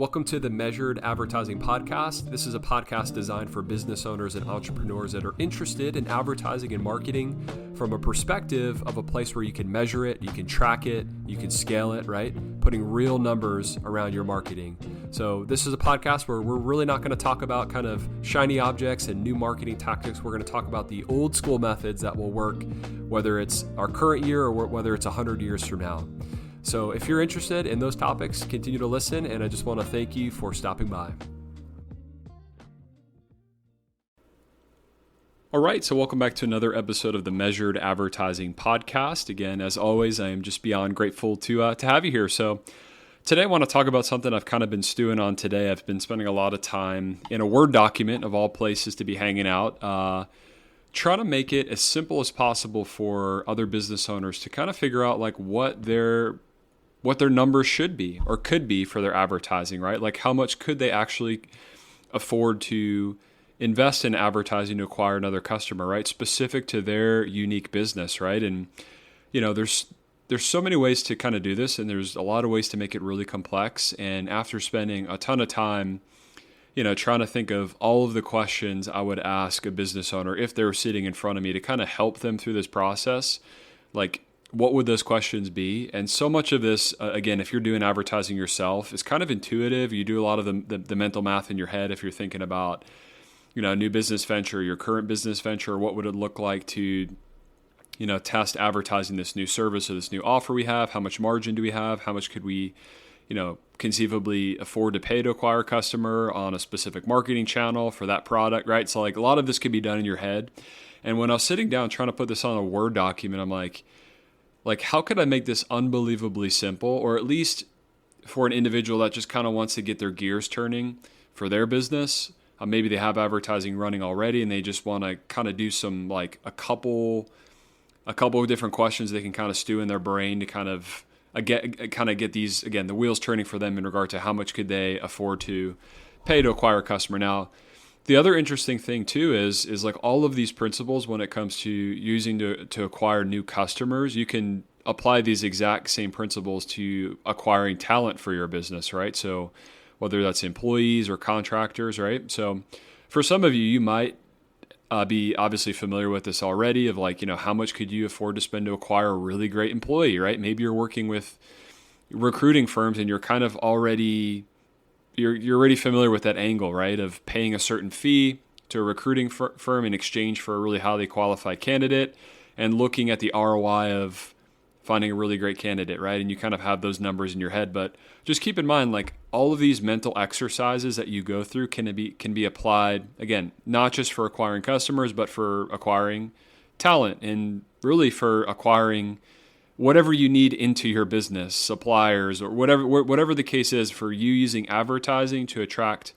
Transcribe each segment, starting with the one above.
Welcome to the Measured Advertising Podcast. This is a podcast designed for business owners and entrepreneurs that are interested in advertising and marketing from a perspective of a place where you can measure it, you can track it, you can scale it, right? Putting real numbers around your marketing. So this is a podcast where we're really not going to talk about kind of shiny objects and new marketing tactics. We're going to talk about the old school methods that will work, whether it's our current year or whether it's 100 years from now. So if you're interested in those topics, continue to listen, and I just want to thank you for stopping by. All right, so welcome back to another episode of the Measured Advertising Podcast. Again, as always, I am just beyond grateful to have you here. So today I want to talk about something I've kind of been stewing on today. I've been spending a lot of time in a Word document of all places to be hanging out, trying to make it as simple as possible for other business owners to kind of figure out like what their numbers should be or could be for their advertising, right? Like how much could they actually afford to invest in advertising to acquire another customer, right? Specific to their unique business, right? And, you know, there's so many ways to kind of do this, and there's a lot of ways to make it really complex. And after spending a ton of time, you know, trying to think of all of the questions I would ask a business owner if they were sitting in front of me to kind of help them through this process, like, what would those questions be? And so much of this, again, if you're doing advertising yourself, is kind of intuitive. You do a lot of the mental math in your head if you're thinking about, you know, a new business venture, your current business venture. What would it look like to, you know, test advertising this new service or this new offer we have? How much margin do we have? How much could we, you know, conceivably afford to pay to acquire a customer on a specific marketing channel for that product, right? So like a lot of this could be done in your head. And when I was sitting down trying to put this on a Word document, I'm like, how could I make this unbelievably simple, or at least for an individual that just kind of wants to get their gears turning for their business? Maybe they have advertising running already and they just want to kind of do some like a couple of different questions they can kind of stew in their brain to kind of get these, again, the wheels turning for them in regard to how much could they afford to pay to acquire a customer. Now, the other interesting thing too is like all of these principles when it comes to using to acquire new customers, you can apply these exact same principles to acquiring talent for your business, right? So whether that's employees or contractors, right? So for some of you, you might be obviously familiar with this already of like, you know, how much could you afford to spend to acquire a really great employee, right? Maybe you're working with recruiting firms and you're kind of already you're already familiar with that angle, right? Of paying a certain fee to a recruiting firm in exchange for a really highly qualified candidate and looking at the ROI of finding a really great candidate, right? And you kind of have those numbers in your head, but just keep in mind, like all of these mental exercises that you go through can be applied, again, not just for acquiring customers, but for acquiring talent and really for acquiring whatever you need into your business, suppliers, or whatever the case is, for you using advertising to attract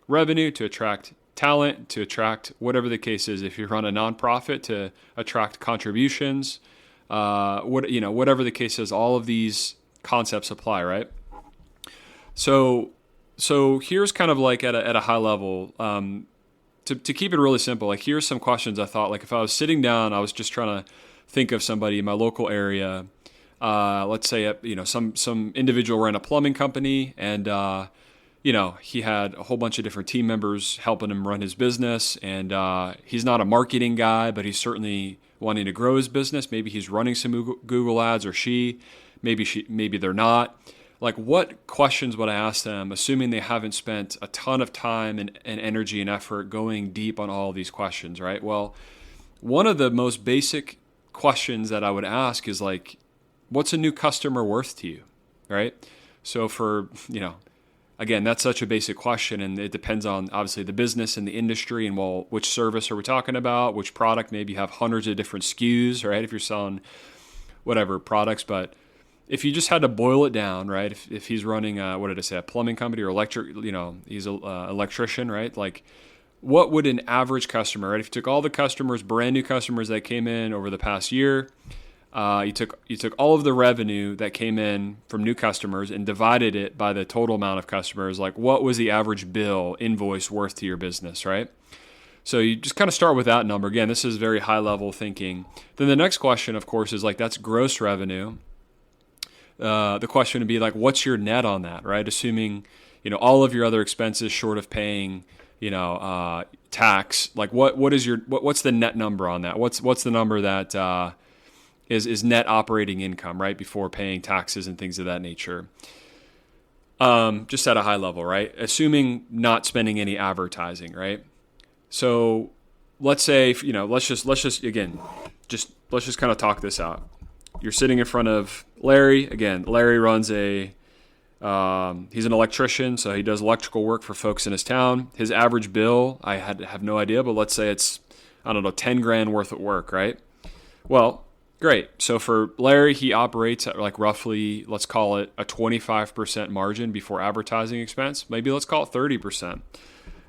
revenue, to attract talent, to attract whatever the case is. If you run a nonprofit, to attract contributions, whatever the case is, all of these concepts apply, right? So here's kind of like at a high level, to keep it really simple. Like here's some questions I thought. Like if I was sitting down, I was just trying to think of somebody in my local area. Let's say, you know, some individual ran a plumbing company and, you know, he had a whole bunch of different team members helping him run his business. And he's not a marketing guy, but he's certainly wanting to grow his business. Maybe he's running some Google ads, or maybe they're not. Like what questions would I ask them, assuming they haven't spent a ton of time and energy and effort going deep on all of these questions, right? Well, one of the most basic questions that I would ask is like, what's a new customer worth to you, right? So for, you know, again, that's such a basic question, and it depends on obviously the business and the industry and, well, which service are we talking about, which product. Maybe you have hundreds of different SKUs, right? If you're selling whatever products, but if you just had to boil it down, right? If he's running a plumbing company or electric, you know, he's an electrician, right? Like, what would an average customer, right? If you took all the customers, brand new customers that came in over the past year, you took all of the revenue that came in from new customers and divided it by the total amount of customers, like what was the average invoice worth to your business, right? So you just kind of start with that number. Again, this is very high level thinking. Then the next question, of course, is like, that's gross revenue. The question would be like, what's your net on that, right? Assuming all of your other expenses short of paying, tax, like what's the net number on that? What's the number that is net operating income, right? Before paying taxes and things of that nature. Just at a high level, right? Assuming not spending any advertising, right? So let's say, let's just kind of talk this out. You're sitting in front of Larry. Again, Larry runs he's an electrician, so he does electrical work for folks in his town. His average bill, I have no idea, but let's say it's, I don't know, 10 grand worth of work, right? Well, great. So for Larry, he operates at like roughly, let's call it a 25% margin before advertising expense. Maybe let's call it 30%.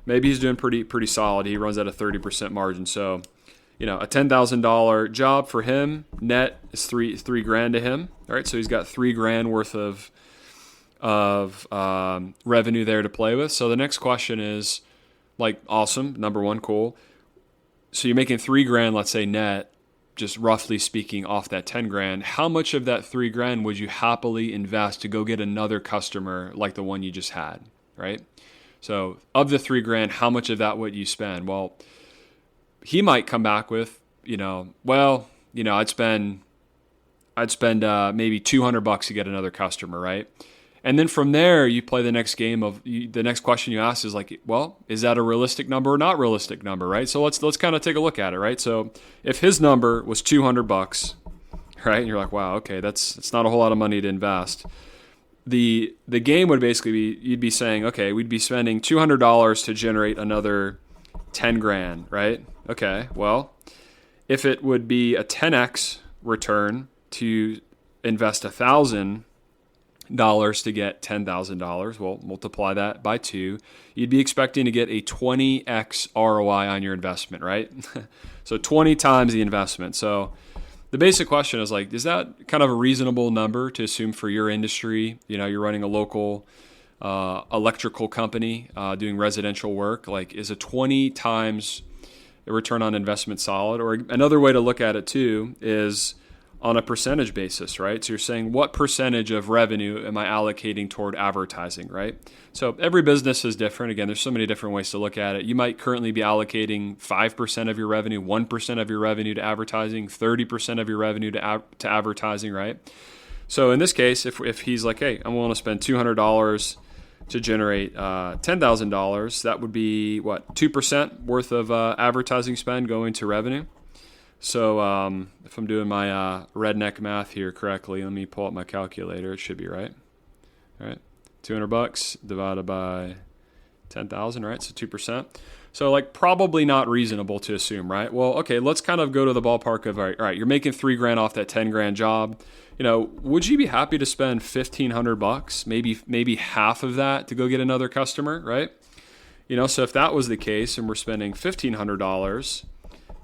Maybe he's doing pretty solid. He runs at a 30% margin. So, a $10,000 job for him, net is three grand to him. All right. So he's got $3,000 worth of revenue there to play with. So the next question is like, awesome. Number one, cool. So you're making $3,000, let's say net, just roughly speaking off that 10 grand. How much of that $3,000 would you happily invest to go get another customer like the one you just had, right? So of the $3,000, how much of that would you spend? Well, he might come back with, I'd spend maybe $200 to get another customer, right? And then from there, you play the next game of the next question you ask is like, well, is that a realistic number or not realistic number, right? So let's kind of take a look at it, right? So if his number was $200, right, and you're like, wow, okay, it's not a whole lot of money to invest. The game would basically be, you'd be saying, okay, we'd be spending $200 to generate another 10 grand, right? Okay, well, if it would be a 10x return to invest $1,000 to get $10,000, well, multiply that by 2, you'd be expecting to get a 20x ROI on your investment, right? So 20 times the investment. So the basic question is like, is that kind of a reasonable number to assume for your industry? You're running a local electrical company doing residential work. Like, is a 20 times a return on investment solid? Or another way to look at it too is on a percentage basis, right? So you're saying, what percentage of revenue am I allocating toward advertising, right? So every business is different. Again, there's so many different ways to look at it. You might currently be allocating 5% of your revenue, 1% of your revenue to advertising, 30% of your revenue to advertising, right? So in this case, if he's like, hey, I'm willing to spend $200 to generate $10,000, that would be, 2% worth of advertising spend going to revenue. So if I'm doing my redneck math here correctly, let me pull up my calculator. It should be right. All right, $200 divided by 10,000, right? So 2%. So like probably not reasonable to assume, right? Well, okay, let's kind of go to the ballpark of, all right, you're making $3,000 off that 10 grand job. Would you be happy to spend $1,500, maybe half of that to go get another customer, right? So if that was the case and we're spending $1,500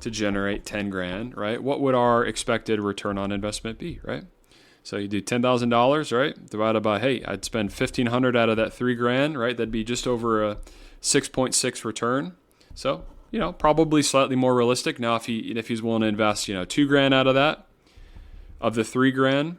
to generate 10 grand, right? What would our expected return on investment be, right? So you do $10,000, right? Divided by, hey, I'd spend $1,500 out of that $3,000, right? That'd be just over a 6.6 return. So, probably slightly more realistic. Now, if he's willing to invest, $2,000 out of that, of the $3,000,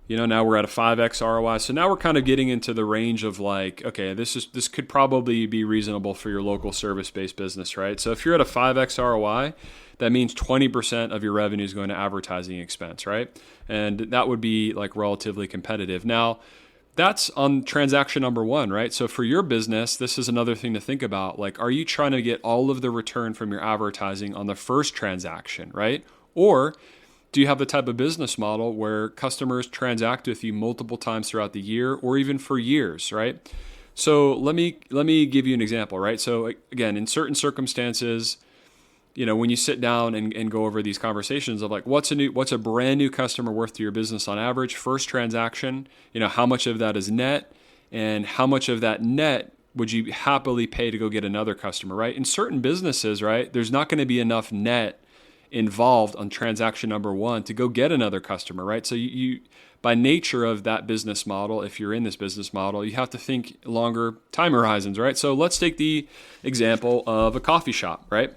now we're at a 5x ROI. So now we're kind of getting into the range of like, okay, this could probably be reasonable for your local service-based business, right? So if you're at a 5x ROI, that means 20% of your revenue is going to advertising expense, right? And that would be like relatively competitive. Now, that's on transaction number one, right? So for your business, this is another thing to think about. Like, are you trying to get all of the return from your advertising on the first transaction, right? Or do you have the type of business model where customers transact with you multiple times throughout the year or even for years, right? So let me give you an example, right? So again, in certain circumstances, when you sit down and go over these conversations of like, what's a brand new customer worth to your business on average, first transaction, how much of that is net and how much of that net would you happily pay to go get another customer, right? In certain businesses, right, there's not going to be enough net involved on transaction number one to go get another customer, right? So you by nature of that business model, if you're in this business model, you have to think longer time horizons, right? So let's take the example of a coffee shop, right?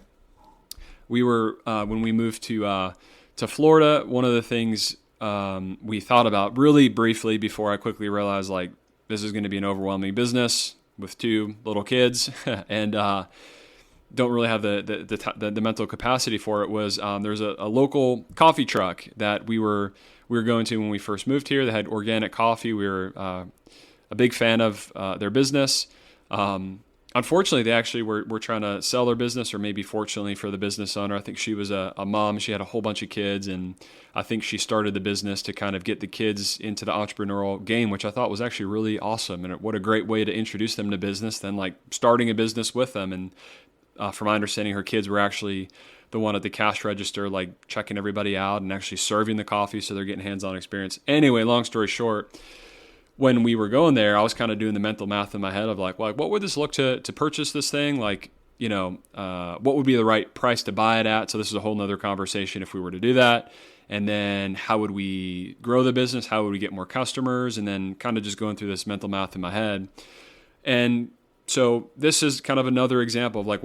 We were when we moved to Florida, one of the things we thought about really briefly before I quickly realized like this is going to be an overwhelming business with 2 little kids and don't really have the mental capacity for it, was there's a local coffee truck that we were going to when we first moved here. They had organic coffee. We were a big fan of their business. Unfortunately, they actually were trying to sell their business, or maybe fortunately for the business owner. I think she was a mom. She had a whole bunch of kids, and I think she started the business to kind of get the kids into the entrepreneurial game, which I thought was actually really awesome. And what a great way to introduce them to business than like starting a business with them. And from my understanding, her kids were actually the one at the cash register, like checking everybody out and actually serving the coffee, so they're getting hands-on experience. Anyway, long story short, when we were going there, I was kind of doing the mental math in my head of like, what would this look to purchase this thing? Like, what would be the right price to buy it at? So this is a whole nother conversation if we were to do that. And then how would we grow the business? How would we get more customers? And then kind of just going through this mental math in my head. And so this is kind of another example of like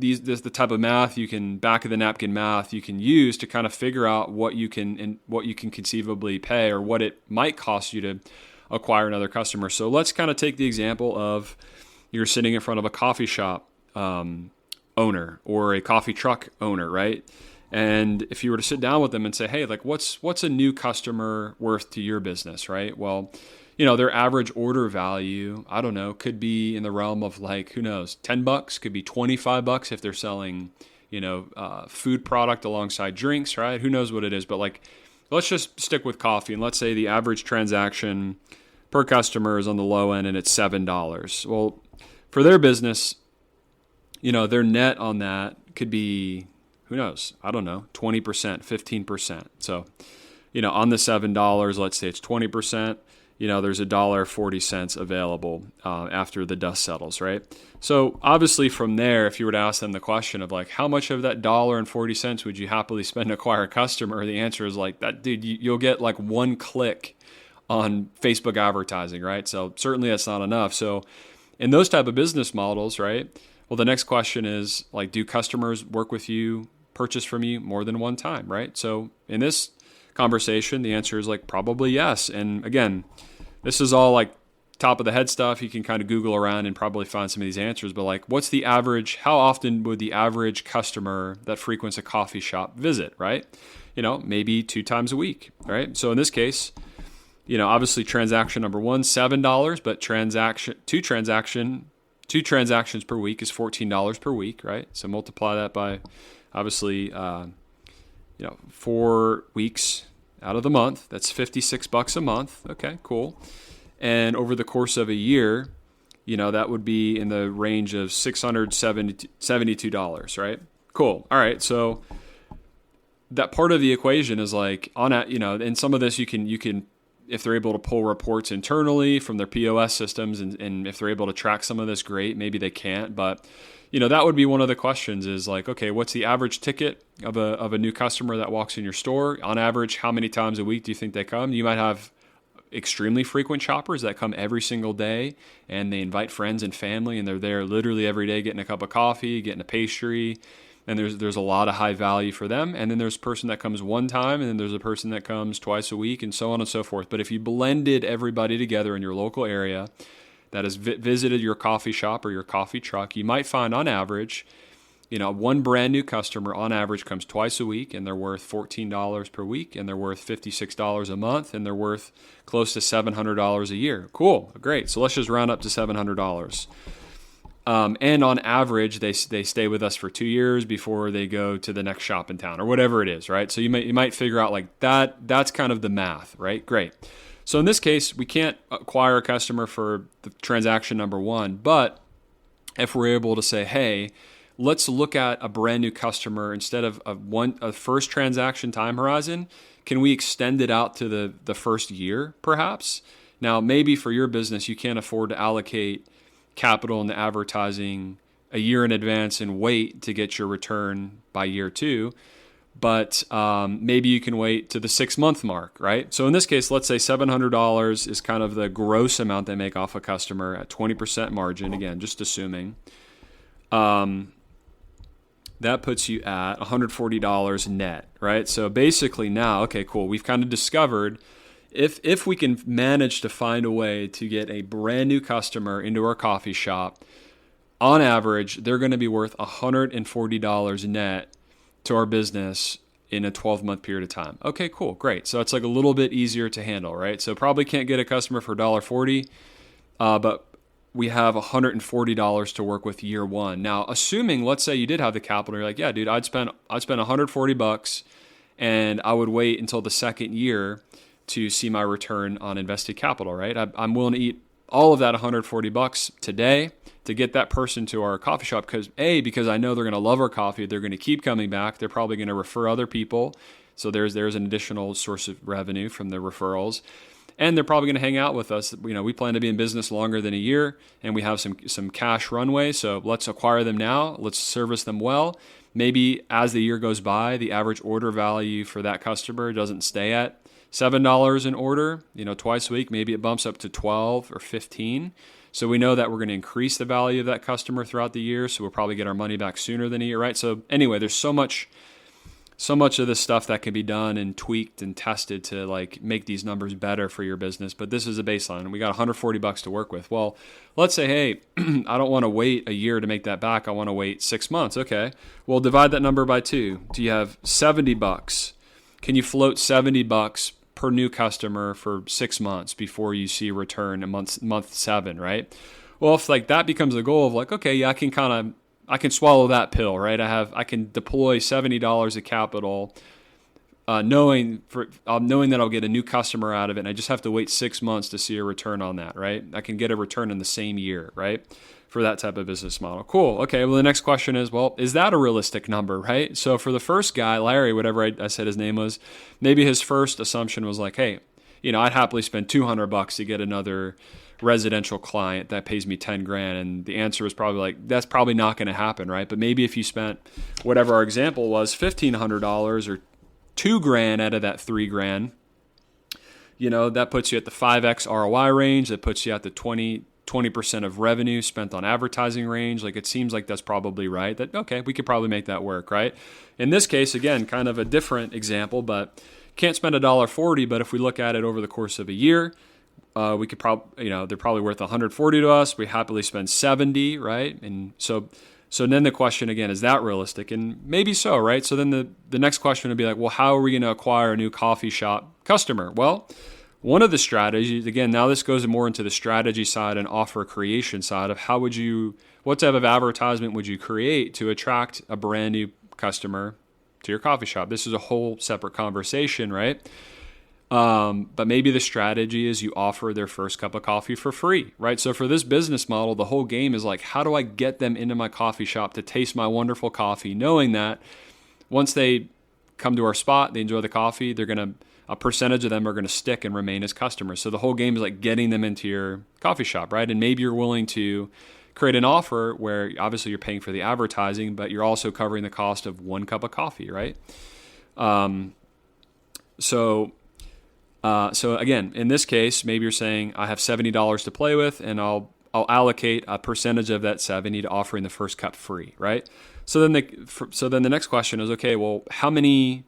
the type of math you can, back of the napkin math you can use to kind of figure out what you can conceivably pay, or what it might cost you to acquire another customer. So let's kind of take the example of you're sitting in front of a coffee shop owner or a coffee truck owner, right? And if you were to sit down with them and say, hey, like what's a new customer worth to your business, right? Well, their average order value, I don't know, could be in the realm of like, who knows, $10, could be $25 if they're selling, food product alongside drinks, right? Who knows what it is? But like, let's just stick with coffee, and let's say the average transaction per customer is on the low end and it's $7. Well, for their business, their net on that could be, who knows, I don't know, 20%, 15%. So, on the $7, let's say it's 20%. There's $1.40 available after the dust settles, right? So obviously from there, if you were to ask them the question of like, how much of that $1.40 would you happily spend to acquire a customer? The answer is like, that dude, you'll get like 1 click on Facebook advertising, right? So certainly that's not enough. So in those type of business models, right? Well, the next question is like, do customers work with you, purchase from you more than one time, right? So in this conversation, the answer is like probably yes. And again, this is all like top of the head stuff. You can kind of Google around and probably find some of these answers, but like what's the average, how often would the average customer that frequents a coffee shop visit, right? Maybe 2 times a week, right? So in this case, obviously transaction number 1, $7, but two transactions per week is $14 per week, right? So multiply that by obviously, 4 weeks out of the month, that's $56 a month. Okay, cool. And over the course of a year, that would be in the range of $672, right? Cool. All right. So that part of the equation is like and some of this you can, if they're able to pull reports internally from their POS systems and if they're able to track some of this, great. Maybe they can't, but that would be one of the questions is like, okay, what's the average ticket of a new customer that walks in your store? On average, how many times a week do you think they come? You might have extremely frequent shoppers that come every single day and they invite friends and family and they're there literally every day getting a cup of coffee, getting a pastry, and there's a lot of high value for them. And then there's a person that comes one time, and then there's a person that comes twice a week, and so on and so forth. But if you blended everybody together in your local area that has visited your coffee shop or your coffee truck, you might find on average, one brand new customer on average comes twice a week and they're worth $14 per week and they're worth $56 a month and they're worth close to $700 a year. Cool. Great. So let's just round up to $700. And on average, they stay with us for 2 years before they go to the next shop in town or whatever it is, right? So you might figure out like that's kind of the math, right? Great. So in this case, we can't acquire a customer for the transaction number 1, but if we're able to say, hey, let's look at a brand new customer instead of a first transaction time horizon, can we extend it out to the first year perhaps? Now, maybe for your business, you can't afford to allocate capital into advertising a year in advance and wait to get your return by year 2. But maybe you can wait to the 6-month mark, right? So in this case, let's say $700 is kind of the gross amount they make off a customer at 20% margin. Again, just assuming. That puts you at $140 net, right? So basically now, okay, cool. We've kind of discovered if we can manage to find a way to get a brand new customer into our coffee shop, on average, they're going to be worth $140 net to our business in a 12-month period of time. Okay, cool, great. So it's like a little bit easier to handle, right? So probably can't get a customer for $1.40, but we have $140 to work with year one. Now, assuming, let's say you did have the capital, you're like, yeah, dude, I'd spend $140 and I would wait until the second year to see my return on invested capital, right? I'm willing to eat all of that $140 today to get that person to our coffee shop because I know they're going to love our coffee. They're going to keep coming back. They're probably going to refer other people. So there's an additional source of revenue from the referrals. And they're probably going to hang out with us. We plan to be in business longer than a year, and we have some cash runway. So let's acquire them now. Let's service them well. Maybe as the year goes by, the average order value for that customer doesn't stay at $7 an order, twice a week. Maybe it bumps up to $12 or $15. So we know that we're going to increase the value of that customer throughout the year. So we'll probably get our money back sooner than a year, right? So anyway, there's so much of this stuff that can be done and tweaked and tested to like make these numbers better for your business. But this is a baseline. We got $140 to work with. Well, let's say, hey, I don't want to wait a year to make that back. I want to wait 6 months. Okay. Well, divide that number by 2. Do you have $70? Can you float $70 per new customer for 6 months before you see a return in month 7, right? Well, if like that becomes a goal of like, okay, yeah, I can swallow that pill, right? I can deploy $70 of capital, knowing that I'll get a new customer out of it, and I just have to wait 6 months to see a return on that, right? I can get a return in the same year, right? For that type of business model. Cool. Okay. Well, the next question is, well, is that a realistic number, right? So for the first guy, Larry, whatever I said his name was, maybe his first assumption was like, hey, I'd happily spend $200 to get another residential client that pays me 10 grand. And the answer was probably like, that's probably not going to happen, right? But maybe if you spent whatever our example was, $1,500 or 2 grand out of that 3 grand, that puts you at the 5x ROI range. That puts you at the 20% of revenue spent on advertising range. Like it seems like that's probably right. That, okay, we could probably make that work, right? In this case, again, kind of a different example, but can't spend $1.40. But if we look at it over the course of a year, we could probably, they're probably worth $140 to us. We happily spend $70, right? And so then the question again, is that realistic? And maybe so, right? So then the next question would be like, well, how are we going to acquire a new coffee shop customer? Well, one of the strategies, again, now this goes more into the strategy side and offer creation side of what type of advertisement would you create to attract a brand new customer to your coffee shop? This is a whole separate conversation, right? But maybe the strategy is you offer their first cup of coffee for free, right? So for this business model, the whole game is like, how do I get them into my coffee shop to taste my wonderful coffee, knowing that once they come to our spot, they enjoy the coffee, a percentage of them are going to stick and remain as customers. So the whole game is like getting them into your coffee shop, right? And maybe you're willing to create an offer where obviously you're paying for the advertising, but you're also covering the cost of 1 cup of coffee, right? So again, in this case, maybe you're saying I have $70 to play with, and I'll allocate a percentage of that 70 to offering the first cup free, right? So then the next question is, okay, well, how many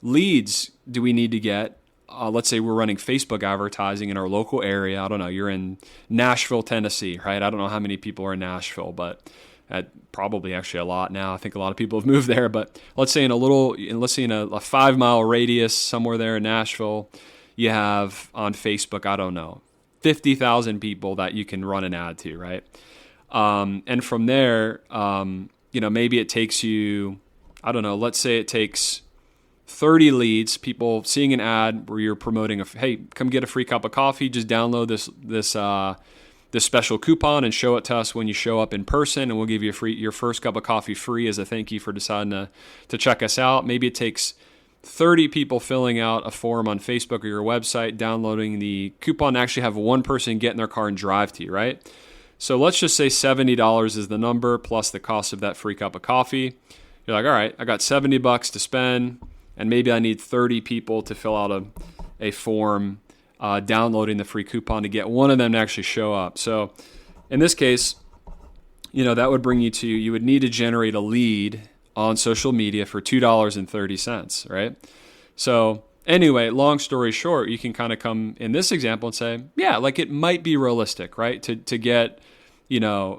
leads do we need to get? Let's say we're running Facebook advertising in our local area. I don't know, you're in Nashville, Tennessee, right? I don't know how many people are in Nashville, but probably actually a lot now. I think a lot of people have moved there, but let's say in a 5-mile radius somewhere there in Nashville, you have on Facebook, I don't know, 50,000 people that you can run an ad to, right? And from there, maybe it takes you, I don't know, let's say it takes 30 leads, people seeing an ad where you're promoting hey, come get a free cup of coffee. Just download this special coupon and show it to us when you show up in person, and we'll give you your first cup of coffee free as a thank you for deciding to check us out. Maybe it takes 30 people filling out a form on Facebook or your website, downloading the coupon, to actually have one person get in their car and drive to you, right? So let's just say $70 is the number plus the cost of that free cup of coffee. You're like, all right, I got $70 to spend, and maybe I need 30 people to fill out a form downloading the free coupon to get one of them to actually show up. So in this case, that would bring you would need to generate a lead on social media for $2.30, right? So Anyway, long story short, you can kind of come in this example and say, yeah, like it might be realistic, right? To get,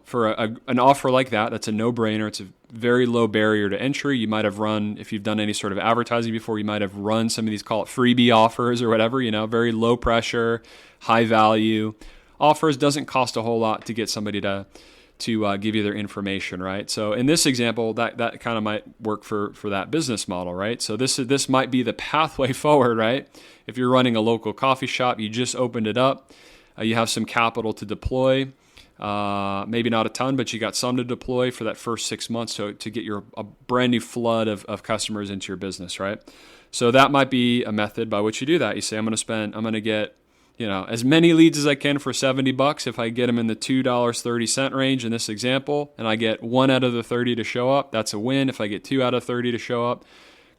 for an offer like that, that's a no-brainer. It's a very low barrier to entry. You might have run, if you've done any sort of advertising before, you might have run some of these, call it freebie offers or whatever, very low pressure, high value offers. Doesn't cost a whole lot to get somebody to give you their information, right? So in this example, that kind of might work for that business model, right? So this might be the pathway forward, right? If you're running a local coffee shop, you just opened it up, you have some capital to deploy, maybe not a ton, but you got some to deploy for that first 6 months to get a brand new flood of customers into your business, right? So that might be a method by which you do that. You say, I'm going to get as many leads as I can for $70. If I get them in the $2.30 range in this example, and I get 1 out of the 30 to show up, that's a win. If I get 2 out of 30 to show up,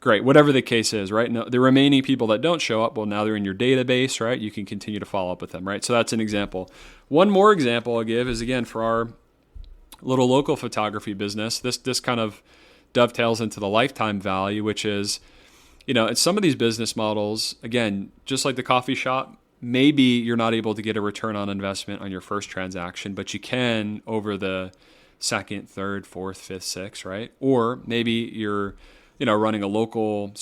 great. Whatever the case is, right? Now, the remaining people that don't show up, well, now they're in your database, right? You can continue to follow up with them, right? So that's an example. One more example I'll give is, again, for our little local photography business, this kind of dovetails into the lifetime value, which is, in some of these business models, again, just like the coffee shop, maybe you're not able to get a return on investment on your first transaction, but you can over the second, third, fourth, fifth, sixth, right? Or maybe you're, running a local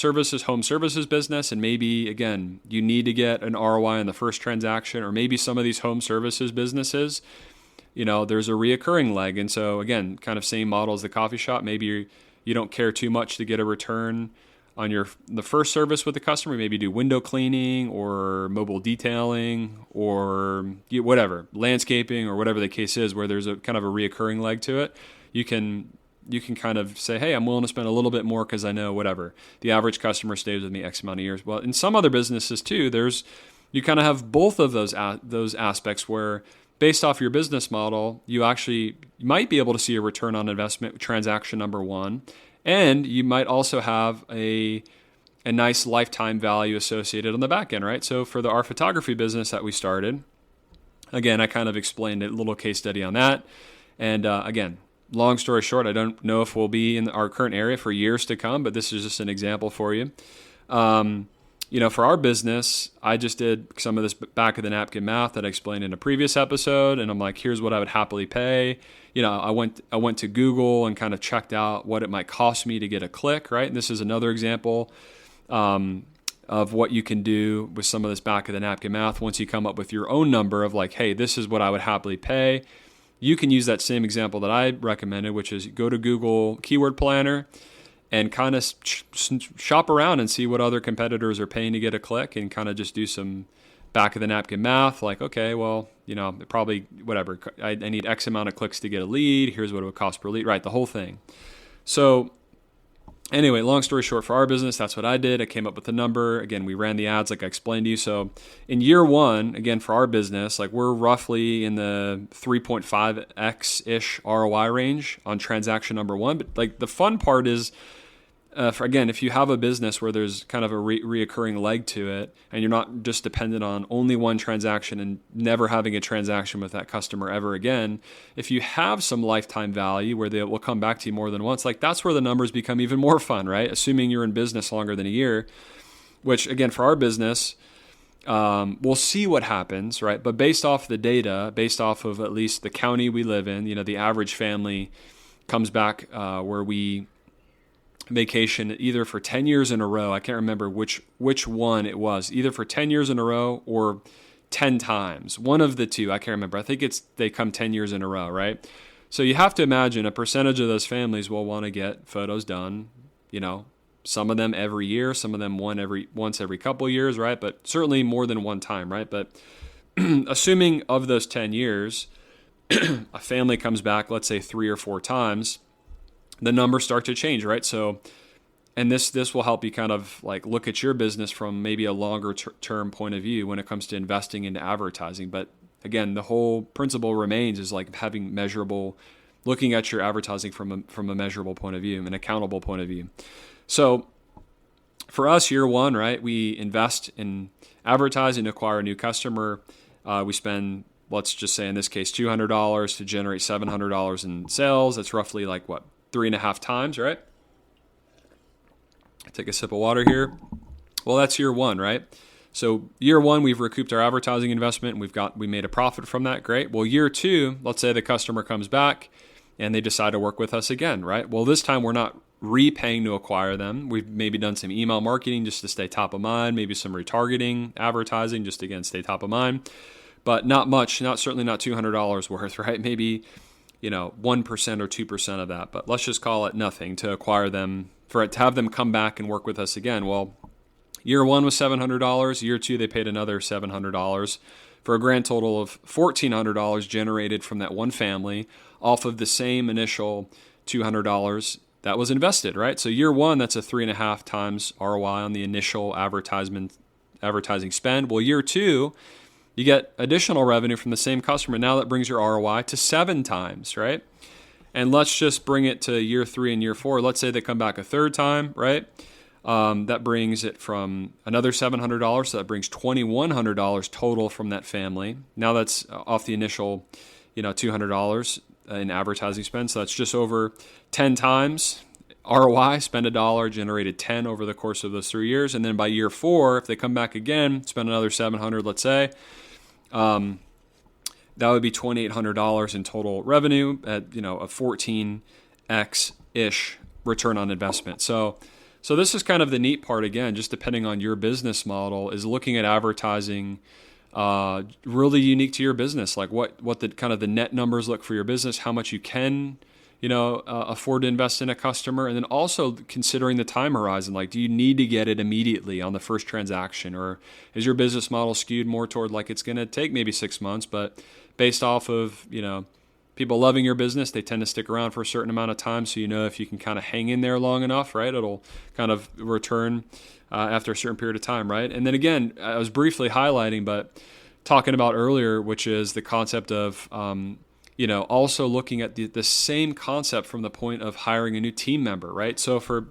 home services business, and maybe, again, you need to get an ROI on the first transaction, or maybe some of these home services businesses, there's a reoccurring leg. And so, again, kind of same model as the coffee shop. Maybe you don't care too much to get a return on the first service with the customer. Maybe do window cleaning or mobile detailing or whatever, landscaping or whatever the case is, where there's a kind of a reoccurring leg to it. You can kind of say, hey, I'm willing to spend a little bit more because I know whatever, the average customer stays with me X amount of years. Well, in some other businesses too, you kind of have both of those aspects where, based off your business model, you might be able to see a return on investment with transaction number one. And you might also have a nice lifetime value associated on the back end, right? So for our photography business that we started, again, I kind of explained a little case study on that. And again, long story short, I don't know if we'll be in our current area for years to come, but this is just an example for you. For our business, I just did some of this back of the napkin math that I explained in a previous episode, and I'm like, here's what I would happily pay. I went to Google and kind of checked out what it might cost me to get a click, right? And this is another example of what you can do with some of this back of the napkin math. Once you come up with your own number of like, hey, this is what I would happily pay, you can use that same example that I recommended, which is go to Google Keyword Planner and kind of shop around and see what other competitors are paying to get a click, and kind of just do some back of the napkin math. Like, okay, well, probably whatever. I need X amount of clicks to get a lead. Here's what it would cost per lead, right? The whole thing. So anyway, long story short, for our business, that's what I did. I came up with the number. Again, we ran the ads like I explained to you. So in year one, again, for our business, like we're roughly in the 3.5x-ish ROI range on transaction number one. But like the fun part is, if you have a business where there's kind of a reoccurring leg to it, and you're not just dependent on only one transaction and never having a transaction with that customer ever again, if you have some lifetime value where they will come back to you more than once, like that's where the numbers become even more fun, right? Assuming you're in business longer than a year, which again, for our business, we'll see what happens, right? But based off the data, based off of at least the county we live in, the average family comes back where we vacation either for 10 years in a row. I can't remember which one it was, either for 10 years in a row or 10 times. One of the two, I can't remember. I think they come 10 years in a row, right? So you have to imagine a percentage of those families will want to get photos done, some of them every year, some of them once every couple of years, right? But certainly more than one time, right? But assuming of those 10 years, a family comes back, let's say 3 or 4 times, the numbers start to change, right? So, and this will help you kind of like look at your business from maybe a longer term point of view when it comes to investing into advertising. But again, the whole principle remains is like having looking at your advertising from a measurable point of view, an accountable point of view. So for us, year one, right, we invest in advertising to acquire a new customer. We spend, let's just say in this case, $200 to generate $700 in sales. That's roughly like 3.5 times, right? Take a sip of water here. Well, that's year one, right? So year one, we've recouped our advertising investment and we made a profit from that. Great. Well, year two, let's say the customer comes back and they decide to work with us again, right? Well, this time we're not repaying to acquire them. We've maybe done some email marketing just to stay top of mind, maybe some retargeting advertising just to, again, stay top of mind, but not much, certainly not $200 worth, right? Maybe, 1% or 2% of that, but let's just call it nothing to acquire them, to have them come back and work with us again. Well, year one was $700. Year two, they paid another $700 for a grand total of $1,400 generated from that one family off of the same initial $200 that was invested, right? So year one, that's a 3.5 times ROI on the initial advertising spend. Well, year two, you get additional revenue from the same customer. Now that brings your ROI to 7 times, right? And let's just bring it to year three and year four. Let's say they come back a third time, right? That brings it from another $700, so that brings $2,100 total from that family. Now that's off the initial, $200 in advertising spend. So that's just over 10 times ROI. Spend $1, generated 10 over the course of those 3 years, and then by year four, if they come back again, spend another $700, let's say, that would be $2,800 in total revenue at a 14x ish return on investment. So this is kind of the neat part, again, just depending on your business model, is looking at advertising really unique to your business, like what the kind of the net numbers look for your business, how much you can afford to invest in a customer, and then also considering the time horizon. Like, do you need to get it immediately on the first transaction, or is your business model skewed more toward like it's going to take maybe 6 months, but based off of people loving your business, they tend to stick around for a certain amount of time. So if you can kind of hang in there long enough, right, it'll kind of return after a certain period of time, right? And then again, I was briefly highlighting, but talking about earlier, which is the concept of also looking at the same concept from the point of hiring a new team member, right? So for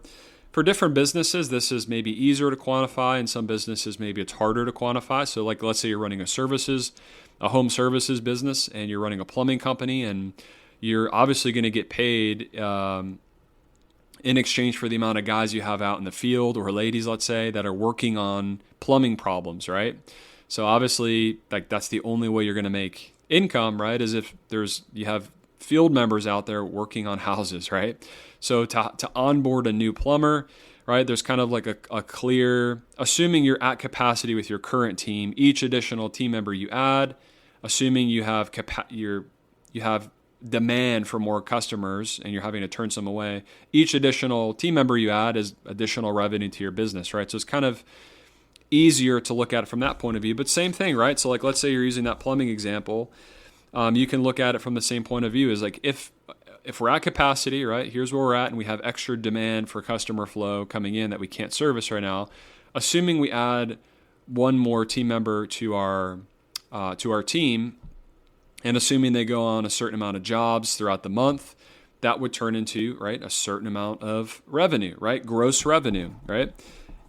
different businesses, this is maybe easier to quantify, and some businesses maybe it's harder to quantify. So like, let's say you're running a home services business, and you're running a plumbing company, and you're obviously going to get paid in exchange for the amount of guys you have out in the field, or ladies, let's say, that are working on plumbing problems, right? So obviously, like, that's the only way you're going to make income, right, is if you have field members out there working on houses, right? So to onboard a new plumber, right, there's kind of like a clear, assuming you're at capacity with your current team, each additional team member you add, assuming you have you have demand for more customers and you're having to turn some away, each additional team member you add is additional revenue to your business, right? So it's kind of easier to look at it from that point of view. But same thing, right? So like, let's say you're using that plumbing example, you can look at it from the same point of view. Is like, if we're at capacity, right, here's where we're at, and we have extra demand for customer flow coming in that we can't service right now, assuming we add one more team member to our team, and assuming they go on a certain amount of jobs throughout the month, that would turn into, right, a certain amount of revenue, right, gross revenue, right?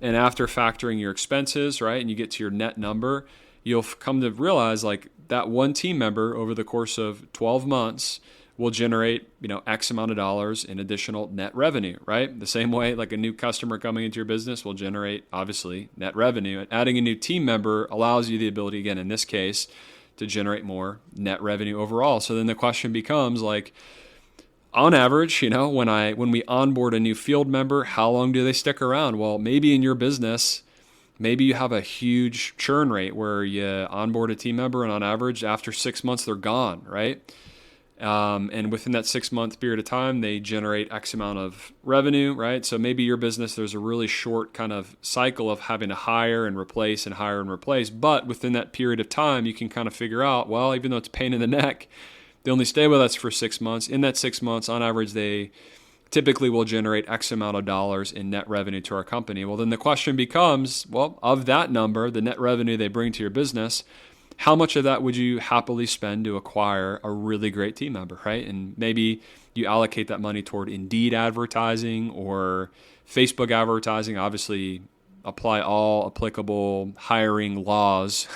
And after factoring your expenses, right, and you get to your net number, you'll come to realize like that one team member over the course of 12 months will generate, X amount of dollars in additional net revenue, right? The same way like a new customer coming into your business will generate, obviously, net revenue. And adding a new team member allows you the ability, again, in this case, to generate more net revenue overall. So then the question becomes like, on average, when we onboard a new field member, how long do they stick around? Well, maybe in your business, maybe you have a huge churn rate where you onboard a team member, and on average, after 6 months, they're gone, right? And within that 6-month period of time, they generate X amount of revenue, right? So maybe your business, there's a really short kind of cycle of having to hire and replace and hire and replace. But within that period of time, you can kind of figure out, well, even though it's a pain in the neck, they only stay with us for 6 months. In that 6 months, on average, they typically will generate X amount of dollars in net revenue to our company. Well, then the question becomes, well, of that number, the net revenue they bring to your business, how much of that would you happily spend to acquire a really great team member, right? And maybe you allocate that money toward Indeed advertising or Facebook advertising. Obviously, apply all applicable hiring laws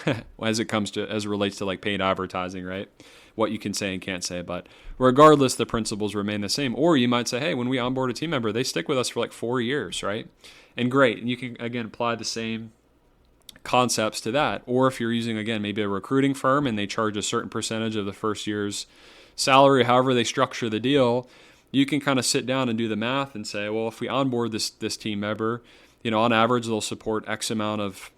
as it relates to like paid advertising, right? what you can say and can't say. But regardless, the principles remain the same. Or you might say, hey, when we onboard a team member, they stick with us for like 4 years, right? And great. And you can, again, apply the same concepts to that. Or if you're using, again, maybe a recruiting firm and they charge a certain percentage of the first year's salary, however they structure the deal, you can kind of sit down and do the math and say, well, if we onboard this team member, on average, they'll support X amount of,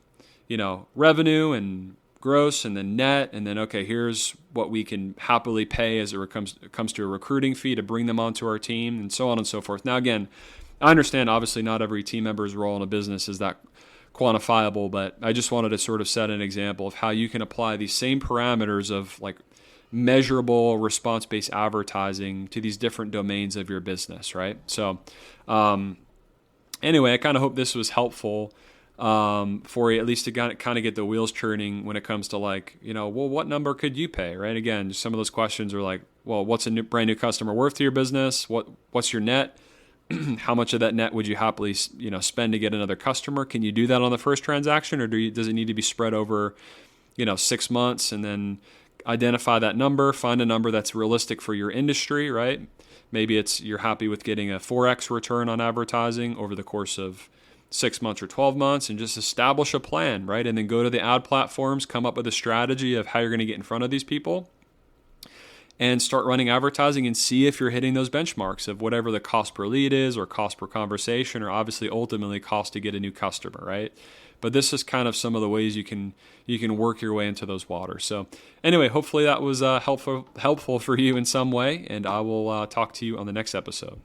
revenue and gross and then net. And then, okay, here's what we can happily pay as it comes to a recruiting fee to bring them onto our team, and so on and so forth. Now, again, I understand obviously not every team member's role in a business is that quantifiable, but I just wanted to sort of set an example of how you can apply these same parameters of like measurable response-based advertising to these different domains of your business, right? So anyway, I kind of hope this was helpful for you, at least to kind of get the wheels churning when it comes to like, well, what number could you pay, right? Again, just some of those questions are like, well, what's a brand new customer worth to your business? What's your net? How much of that net would you happily, spend to get another customer? Can you do that on the first transaction, or does it need to be spread over, 6 months, and then identify that number, find a number that's realistic for your industry, right? Maybe you're happy with getting a 4x return on advertising over the course of 6 months or 12 months, and just establish a plan, right? And then go to the ad platforms, come up with a strategy of how you're going to get in front of these people, and start running advertising and see if you're hitting those benchmarks of whatever the cost per lead is, or cost per conversation, or obviously ultimately cost to get a new customer, right? But this is kind of some of the ways you can work your way into those waters. So anyway, hopefully that was helpful for you in some way, and I will talk to you on the next episode.